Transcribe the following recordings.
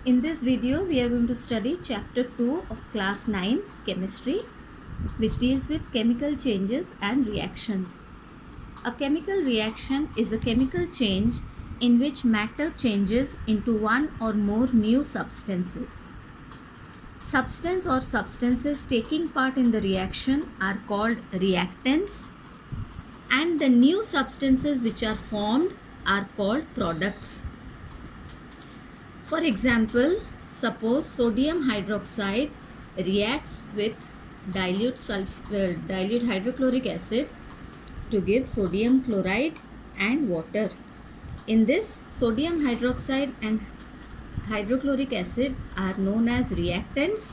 In this video, we are going to study chapter 2 of class 9 chemistry, which deals with chemical changes and reactions. A chemical reaction is a chemical change in which matter changes into one or more new substances. Substance or substances taking part in the reaction are called reactants, and the new substances which are formed are called products. For example, suppose sodium hydroxide reacts with dilute hydrochloric acid to give sodium chloride and water. In this, sodium hydroxide and hydrochloric acid are known as reactants,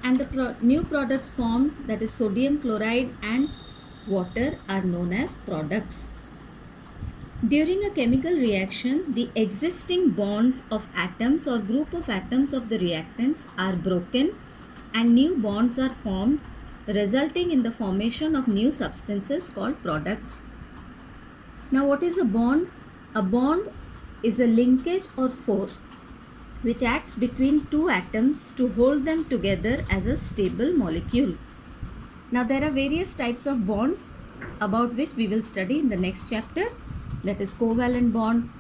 and the new products formed, that is sodium chloride and water, are known as products. During a chemical reaction, the existing bonds of atoms or group of atoms of the reactants are broken and new bonds are formed, resulting in the formation of new substances called products. Now, what is a bond? A bond is a linkage or force which acts between two atoms to hold them together as a stable molecule. Now, there are various types of bonds about which we will study in the next chapter. That is covalent bond,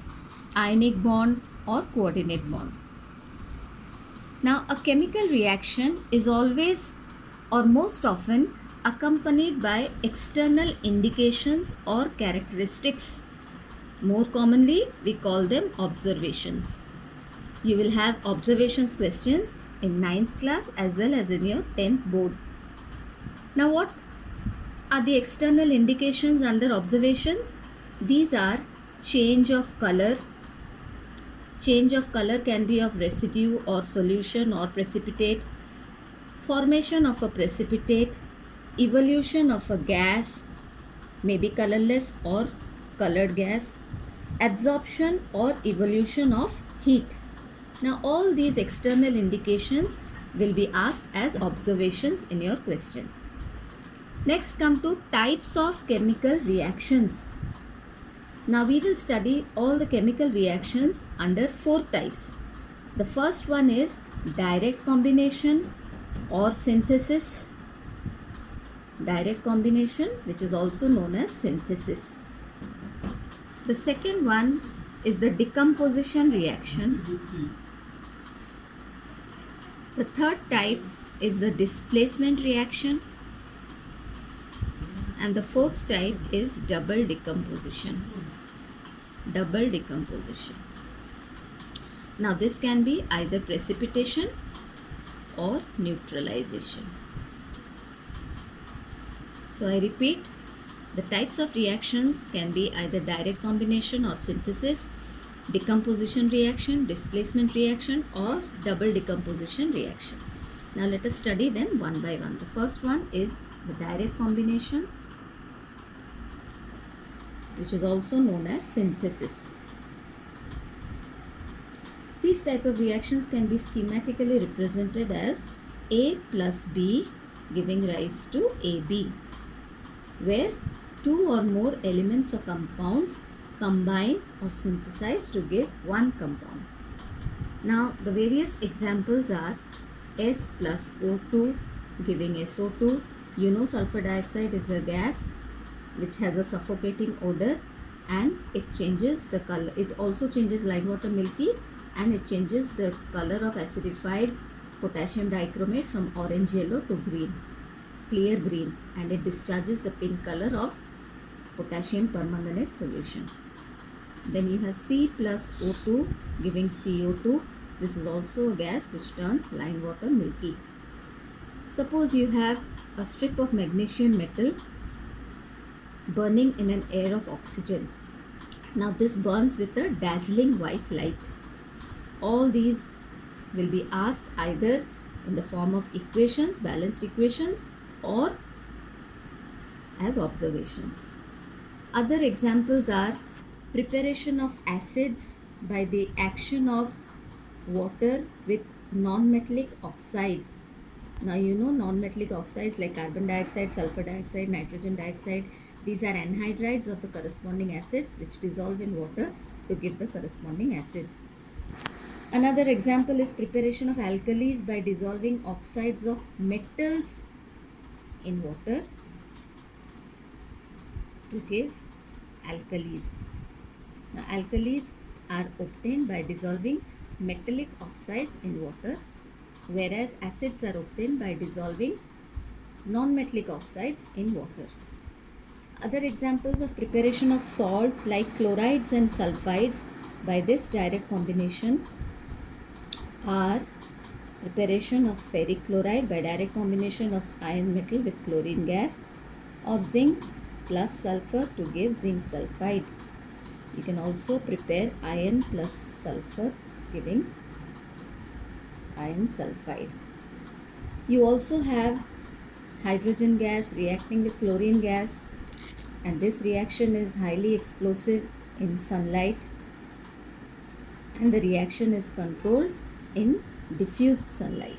ionic bond, or coordinate bond. Now, a chemical reaction is always or most often accompanied by external indications or characteristics. More commonly, we call them observations. You will have observations questions in 9th class as well as in your 10th board. Now, what are the external indications under observations? These are change of color. Change of color can be of residue or solution or precipitate, formation of a precipitate, evolution of a gas, maybe colorless or colored gas, absorption or evolution of heat. Now, all these external indications will be asked as observations in your questions. Next, come to types of chemical reactions. Now we will study all the chemical reactions under 4 types. The first one is direct combination or synthesis. Direct combination, which is also known as synthesis. The second one is the decomposition reaction. The third type is the displacement reaction. And the fourth type is double decomposition. Double decomposition. Now this can be either precipitation or neutralization. So I repeat, the types of reactions can be either direct combination or synthesis, decomposition reaction, displacement reaction, or double decomposition reaction. Now let us study them one by one. The first one is the direct combination, which is also known as synthesis. These type of reactions can be schematically represented as A plus B giving rise to AB, where two or more elements or compounds combine or synthesize to give one compound. Now the various examples are S plus O2 giving SO2. You know sulfur dioxide is a gas which has a suffocating odor, and it changes the color. It also changes lime water milky, and it changes the color of acidified potassium dichromate from orange yellow to green, clear green, and it discharges the pink color of potassium permanganate solution. Then you have C plus O2 giving CO2. This is also a gas which turns lime water milky. Suppose you have a strip of magnesium metal burning in an air of oxygen. Now this burns with a dazzling white light. All these will be asked either in the form of equations, balanced equations, or as observations. Other examples are preparation of acids by the action of water with non-metallic oxides. Now you know non-metallic oxides like carbon dioxide, sulfur dioxide, nitrogen dioxide. These are anhydrides of the corresponding acids which dissolve in water to give the corresponding acids. Another example is preparation of alkalis by dissolving oxides of metals in water to give alkalis. Now, alkalis are obtained by dissolving metallic oxides in water, whereas acids are obtained by dissolving non-metallic oxides in water. Other examples of preparation of salts like chlorides and sulfides by this direct combination are preparation of ferric chloride by direct combination of iron metal with chlorine gas, or zinc plus sulfur to give zinc sulfide. You can also prepare iron plus sulfur giving iron sulfide. You also have hydrogen gas reacting with chlorine gas, and this reaction is highly explosive in sunlight, and the reaction is controlled in diffused sunlight.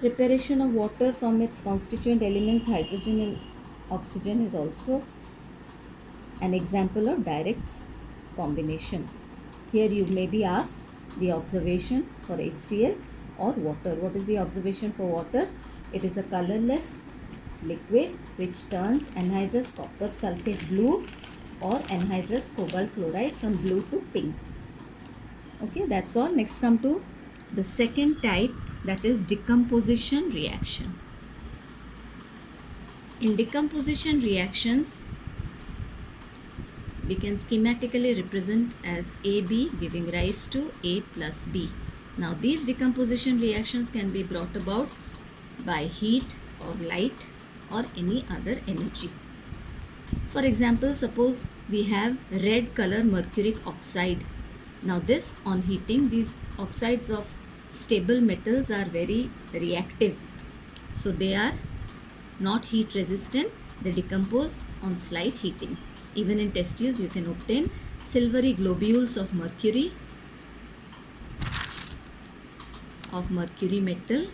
Preparation of water from its constituent elements hydrogen and oxygen is also an example of direct combination. Here you may be asked the observation for HCl or water. What is the observation for water? It is a colorless liquid which turns anhydrous copper sulfate blue or anhydrous cobalt chloride from blue to pink. Okay, that's all. Next come to the second type, that is decomposition reaction. In decomposition reactions, we can schematically represent as AB giving rise to A plus B. Now these decomposition reactions can be brought about by heat or light or any other energy. For example, suppose we have red color mercuric oxide. Now this, on heating, these oxides of stable metals are very reactive. So they are not heat resistant, they decompose on slight heating. Even in test tubes you can obtain silvery globules of mercury metal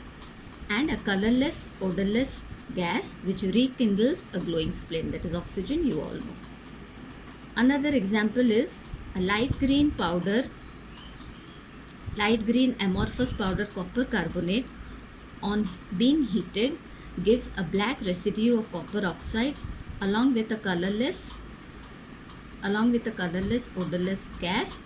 and a colorless, odorless gas which rekindles a glowing splint, that is oxygen, you all know. Another example is a light green amorphous powder copper carbonate on being heated gives a black residue of copper oxide along with a colorless odorless gas,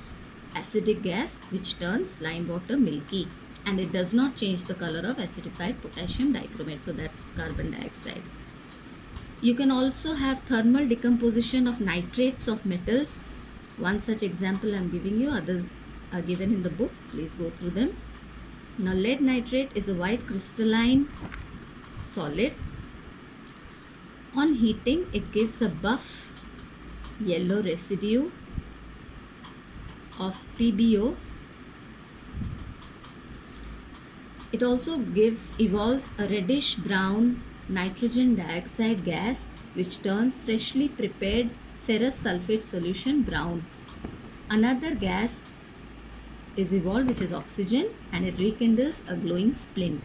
acidic gas, which turns lime water milky, and it does not change the color of acidified potassium dichromate, so that's carbon dioxide. You can also have thermal decomposition of nitrates of metals. One such example I am giving you, others are given in the book, please go through them. Now lead nitrate is a white crystalline solid. On heating it gives a buff yellow residue of PbO. It also evolves a reddish brown nitrogen dioxide gas which turns freshly prepared ferrous sulfate solution brown. Another gas is evolved which is oxygen, and it rekindles a glowing splint.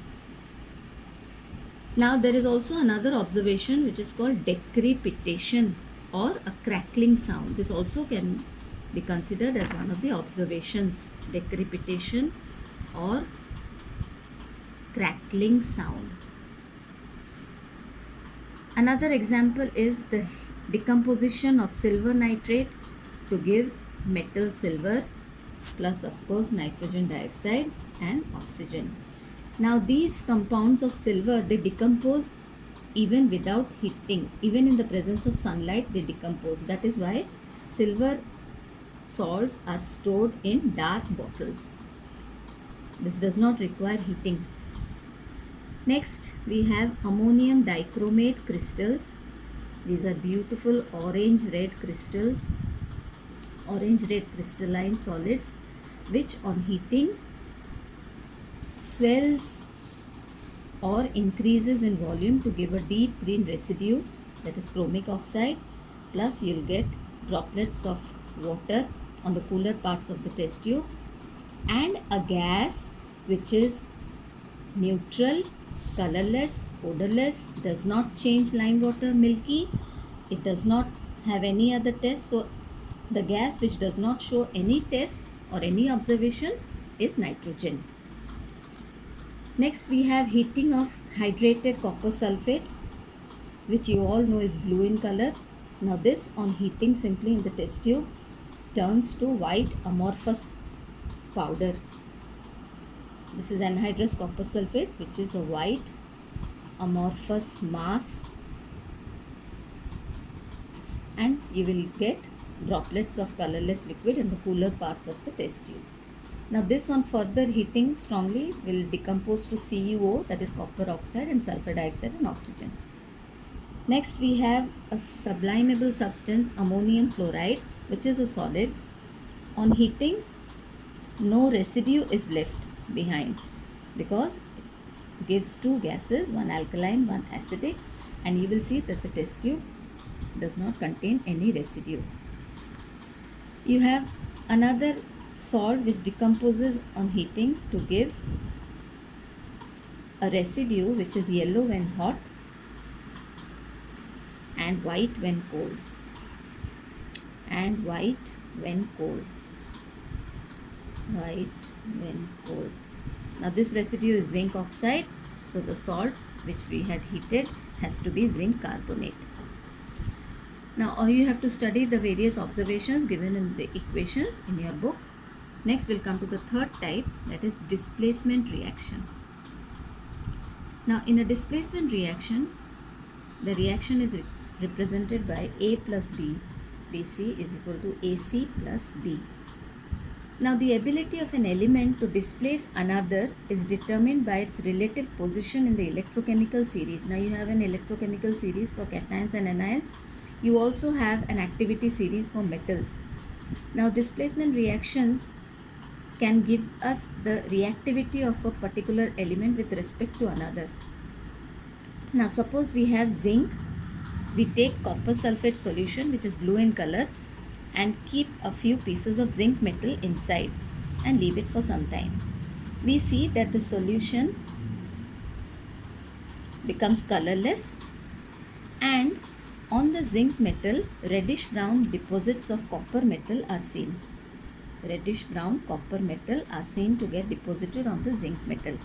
Now there is also another observation which is called decrepitation or a crackling sound. This also can be considered as one of the observations, decrepitation or crackling sound. Another example is the decomposition of silver nitrate to give metal silver plus of course nitrogen dioxide and oxygen. Now these compounds of silver, they decompose even without heating. Even in the presence of sunlight they decompose. That is why silver salts are stored in dark bottles. This does not require heating. Next we have ammonium dichromate crystals. These are beautiful orange red crystals, orange red crystalline solids which on heating swells or increases in volume to give a deep green residue, that is chromic oxide, plus you'll get droplets of water on the cooler parts of the test tube, and a gas which is neutral, colorless, odorless, does not change lime water milky, it does not have any other test. So the gas which does not show any test or any observation is nitrogen. Next we have heating of hydrated copper sulfate, which you all know is blue in color. Now this, on heating simply in the test tube, turns to white amorphous powder. This is anhydrous copper sulfate, which is a white amorphous mass, and you will get droplets of colorless liquid in the cooler parts of the test tube. Now this, on further heating strongly, will decompose to CuO, that is copper oxide, and sulfur dioxide and oxygen. Next we have a sublimable substance, ammonium chloride, which is a solid. On heating, no residue is left behind because it gives two gases, one alkaline, one acidic, and you will see that the test tube does not contain any residue. You have another salt which decomposes on heating to give a residue which is yellow when hot and white when cold, and white when cold. Now this residue is zinc oxide, so the salt which we had heated has to be zinc carbonate. Now all you have to study the various observations given in the equations in your book. Next we'll come to the third type, that is displacement reaction. Now in a displacement reaction, the reaction is represented by A plus B, BC is equal to AC plus B. Now the ability of an element to displace another is determined by its relative position in the electrochemical series. Now you have an electrochemical series for cations and anions. You also have an activity series for metals. Now displacement reactions can give us the reactivity of a particular element with respect to another. Now suppose we have zinc. We take copper sulfate solution, which is blue in color, and keep a few pieces of zinc metal inside and leave it for some time. We see that the solution becomes colorless, and on the zinc metal reddish brown deposits of copper metal are seen. Reddish brown copper metal are seen to get deposited on the zinc metal,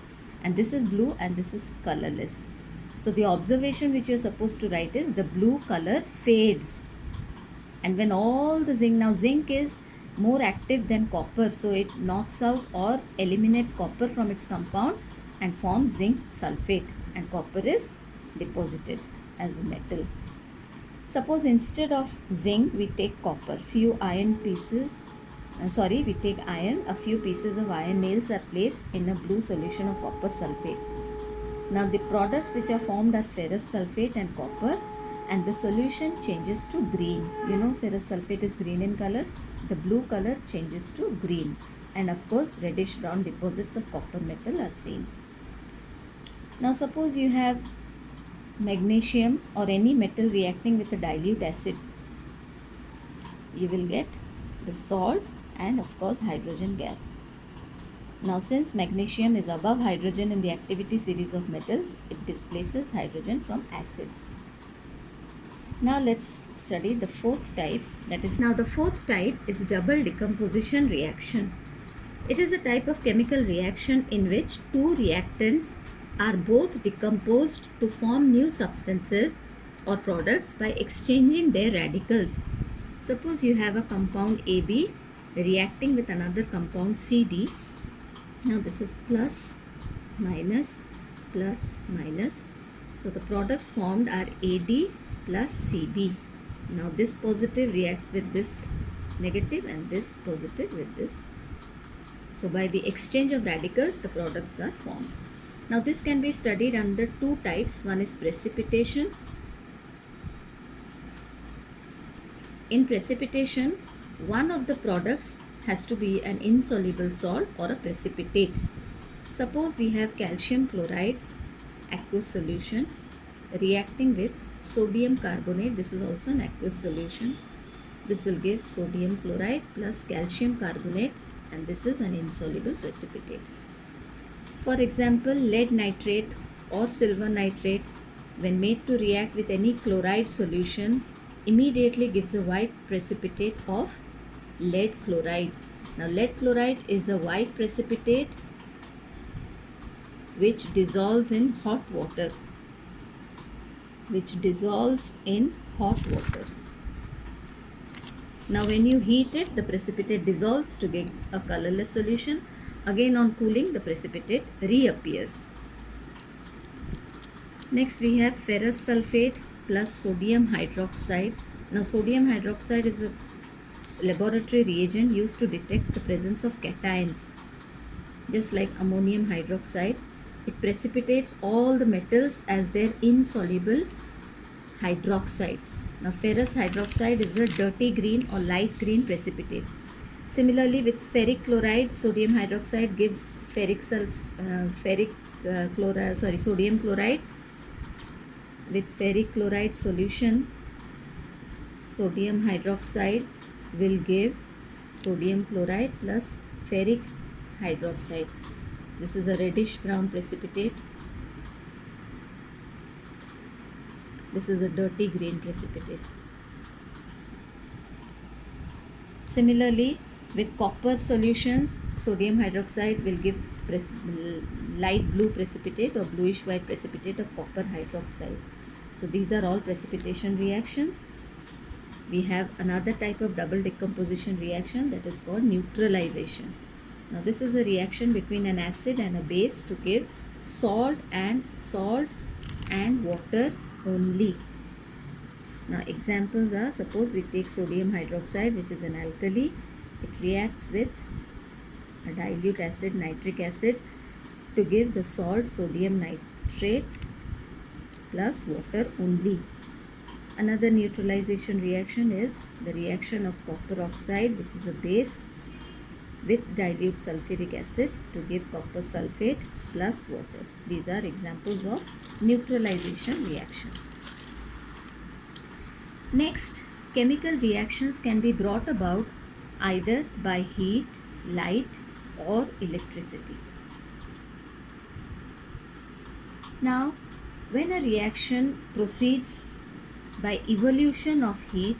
and this is blue and this is colorless. So the observation which you are supposed to write is the blue color fades, and when all the zinc, now zinc is more active than copper, so it knocks out or eliminates copper from its compound and forms zinc sulfate, and copper is deposited as a metal. Suppose instead of zinc we take copper, few iron pieces, we take iron, a few pieces of iron nails are placed in a blue solution of copper sulfate. Now the products which are formed are ferrous sulfate and copper, and the solution changes to green. You know ferrous sulfate is green in color, the blue color changes to green, and of course reddish brown deposits of copper metal are seen. Now suppose you have magnesium or any metal reacting with a dilute acid. You will get the salt and of course hydrogen gas. Now since magnesium is above hydrogen in the activity series of metals, it displaces hydrogen from acids. Now let's study the fourth type, the fourth type is double decomposition reaction. It is a type of chemical reaction in which two reactants are both decomposed to form new substances or products by exchanging their radicals. Suppose you have a compound AB reacting with another compound CD. Now this is plus, minus, so the products formed are AD plus CB. Now this positive reacts with this negative and this positive with this. So by the exchange of radicals the products are formed. Now this can be studied under two types. One is precipitation. In precipitation, one of the products has to be an insoluble salt or a precipitate. Suppose we have calcium chloride aqueous solution reacting with sodium carbonate. This is also an aqueous solution. This will give sodium chloride plus calcium carbonate, and this is an insoluble precipitate. For example, lead nitrate or silver nitrate, when made to react with any chloride solution, immediately gives a white precipitate of lead chloride. Now lead chloride is a white precipitate which dissolves in hot water. Now when you heat it, the precipitate dissolves to get a colorless solution. Again on cooling, the precipitate reappears. Next we have ferrous sulfate plus sodium hydroxide. Now sodium hydroxide is a laboratory reagent used to detect the presence of cations. Just like ammonium hydroxide, it precipitates all the metals as their insoluble hydroxides. Now ferrous hydroxide is a dirty green or light green precipitate. Similarly, with ferric chloride, sodium hydroxide gives sodium chloride. With ferric chloride solution, sodium hydroxide will give sodium chloride plus ferric hydroxide. This is a reddish brown precipitate. This is a dirty green precipitate. Similarly, with copper solutions, sodium hydroxide will give light blue precipitate or bluish white precipitate of copper hydroxide. So these are all precipitation reactions. We have another type of double decomposition reaction, that is called neutralization. Now this is a reaction between an acid and a base to give salt and water only. Now examples are, suppose we take sodium hydroxide, which is an alkali. It reacts with a dilute acid, nitric acid, to give the salt sodium nitrate plus water only. Another neutralization reaction is the reaction of copper oxide, which is a base, with dilute sulfuric acid to give copper sulfate plus water. These are examples of neutralization reaction. Next, chemical reactions can be brought about either by heat, light, or electricity. Now, when a reaction proceeds by evolution of heat,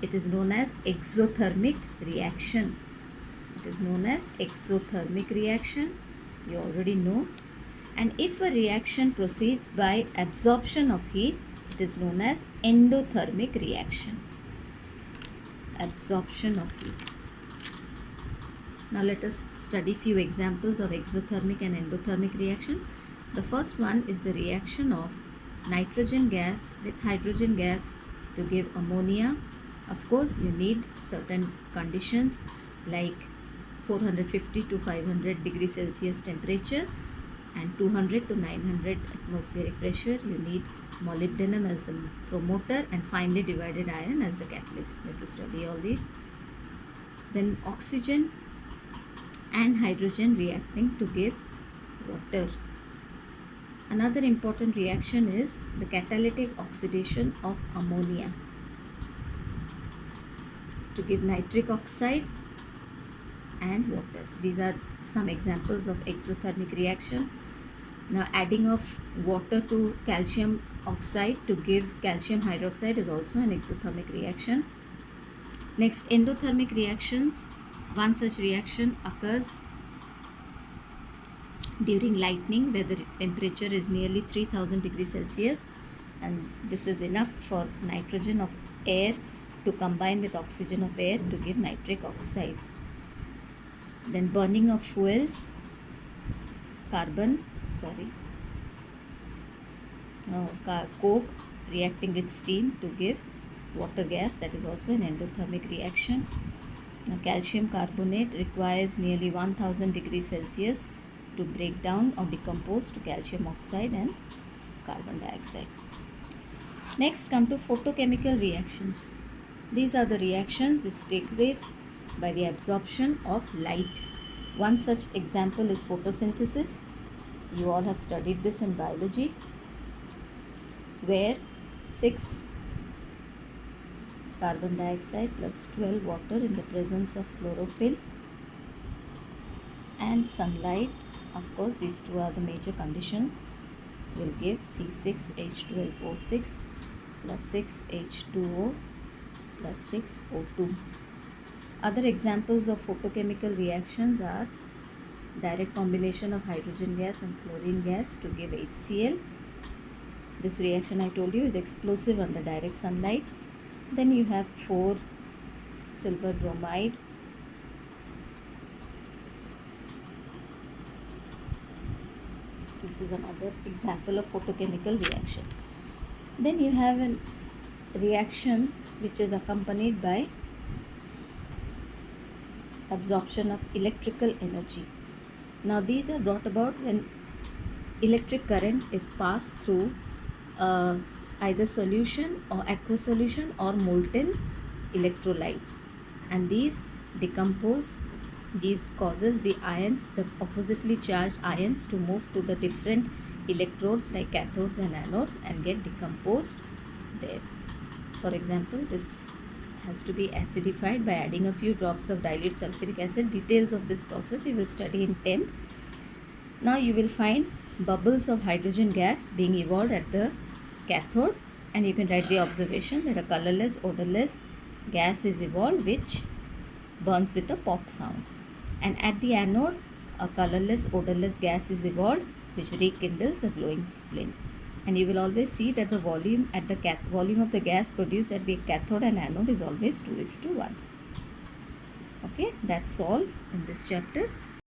it is known as exothermic reaction. You already know. And if a reaction proceeds by absorption of heat, it is known as endothermic reaction. Absorption of heat. Now let us study few examples of exothermic and endothermic reaction. The first one is the reaction of nitrogen gas with hydrogen gas to give ammonia. Of course, you need certain conditions like 450 to 500 degrees Celsius temperature and 200 to 900 atmospheric pressure. You need molybdenum as the promoter and finely divided iron as the catalyst. We have to study all these. Then oxygen and hydrogen reacting to give water. Another important reaction is the catalytic oxidation of ammonia to give nitric oxide and water. These are some examples of exothermic reaction. Now adding of water to calcium oxide to give calcium hydroxide is also an exothermic reaction. Next, endothermic reactions. One such reaction occurs during lightning, where the temperature is nearly 3000 degrees Celsius, and this is enough for nitrogen of air to combine with oxygen of air to give nitric oxide. Then burning of fuels, coke reacting with steam to give water gas, that is also an endothermic reaction. Now calcium carbonate requires nearly 1000 degrees Celsius to break down or decompose to calcium oxide and carbon dioxide. Next, come to photochemical reactions. These are the reactions which take place by the absorption of light. One such example is photosynthesis. You all have studied this in biology, where 6 carbon dioxide plus 12 water in the presence of chlorophyll and sunlight, of course these two are the major conditions, will give C6H12O6 plus 6H2O plus 6O2. Other examples of photochemical reactions are direct combination of hydrogen gas and chlorine gas to give HCl. This reaction I told you is explosive under direct sunlight. Then you have 4 silver bromide. This is another example of photochemical reaction. Then you have a reaction which is accompanied by absorption of electrical energy. Now these are brought about when electric current is passed through either solution or aqueous solution or molten electrolytes, and these causes the ions, the oppositely charged ions, to move to the different electrodes like cathodes and anodes and get decomposed there. For example, this has to be acidified by adding a few drops of dilute sulfuric acid. Details of this process you will study in 10th. Now you will find bubbles of hydrogen gas being evolved at the cathode, and you can write the observation that a colorless, odorless gas is evolved which burns with a pop sound. And at the anode, a colorless, odorless gas is evolved which rekindles a glowing splint. And you will always see that the volume at the volume of the gas produced at the cathode and anode is always 2:1. Okay, that's all in this chapter.